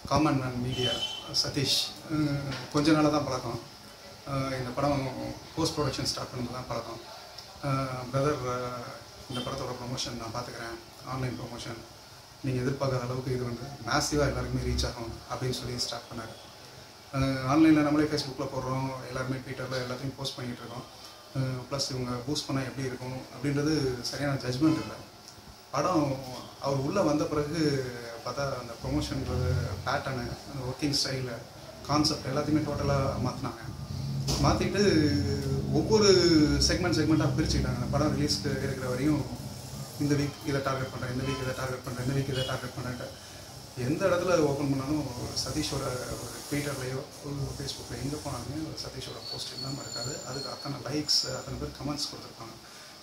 Common man media Satish கொஞ்ச நாளாக தான் பழக்கம். இந்த படம் போஸ்ட் ப்ரொடக்ஷன் ஸ்டார்ட் பண்ணுறது தான் பழக்கம். பிரதர், இந்த படத்தோட ப்ரொமோஷன் நான் பார்த்துக்கிறேன், ஆன்லைன் ப்ரொமோஷன் நீங்கள் எதிர்பார்க்காத அளவுக்கு இது வந்து மேசிவாக எல்லாருக்குமே ரீச் ஆகும் அப்படின்னு சொல்லி ஸ்டார்ட் பண்ணார். ஆன்லைனில் நம்மளே ஃபேஸ்புக்கில் போடுறோம், எல்லாருமே ட்விட்டரில் எல்லாத்தையும் போஸ்ட் பண்ணிகிட்டு இருக்கோம். ப்ளஸ் இவங்க பூஸ்ட் பண்ணால் எப்படி இருக்கும் அப்படின்றது சரியான ஜட்ஜ்மெண்ட் இல்லை. படம் அவர் உள்ளே வந்த பிறகு பார்த்தா அந்த ப்ரொமோஷன்றது பேட்டர்னு, அந்த ஒர்க்கிங் ஸ்டைலு, கான்செப்ட் எல்லாத்தையுமே டோட்டலாக மாற்றினாங்க. மாற்றிட்டு ஒவ்வொரு செக்மெண்ட்டாக பிரிச்சுக்கிட்டாங்க. அந்த படம் ரிலீஸ்க்கு இருக்கிற வரையும் இந்த வீக் இதை டார்கெட் பண்ணுறேன், இந்த வீக் இதை டார்கெட் பண்ணுறேன், இந்த வீக் இதை டார்கெட் பண்ணுறேன்ட்டு எந்த இடத்துல ஓப்பன் பண்ணாலும் சதீஷோட ஒரு ட்விட்டர்லையோ ஒரு ஃபேஸ்புக்கில் எங்கே போனாலுமே சதீஷோட போஸ்ட் இல்லாமல் இருக்காது. அதுக்கு அத்தனை லைக்ஸ், அத்தனை பேர் கமெண்ட்ஸ் கொடுத்துருப்பாங்க.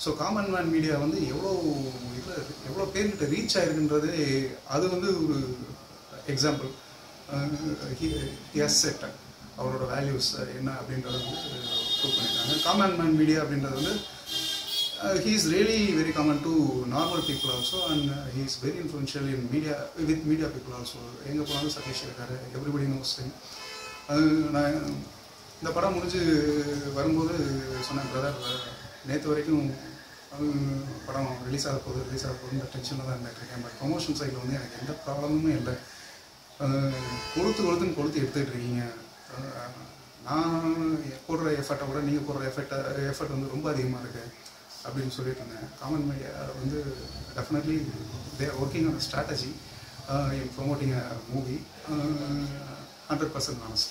ஸோ காமன் மேன் மீடியா வந்து எவ்வளோ பேர்கிட்ட ரீச் ஆகிருக்குன்றது அது வந்து ஒரு எக்ஸாம்பிள். செட் அவரோட வேல்யூஸ் என்ன அப்படின்றத வந்து ப்ரூவ் பண்ணியிருக்காங்க. காமன் மேன் மீடியா அப்படின்றது வந்து he is really very common to normal people also, and he is very influential in media, with media people also. எங்கே போனாலும் சதீஷ் இருக்காரு, everybody knows him. நான் இந்த படம் முடிஞ்சு வரும்போது சொன்னேன், பிரதர் நேற்று வரைக்கும் படம் ரிலீஸ் ஆக போகுது டென்ஷனில் தான் இருந்துகிட்ருக்கேன். பட் ப்ரொமோஷன் சைடில் வந்து எனக்கு எந்த ப்ராப்ளமுமே இல்லை. கொளுத்து எடுத்துக்கிட்டு இருக்கீங்க. நான் போடுற எஃபர்ட்டை விட நீங்கள் போடுற எஃபர்ட் வந்து ரொம்ப அதிகமாக இருக்குது அப்படின்னு சொல்லிட்டு இருந்தேன். காமன் மீடியா வந்து definitely they are working on strategy in promoting a movie 100% honest.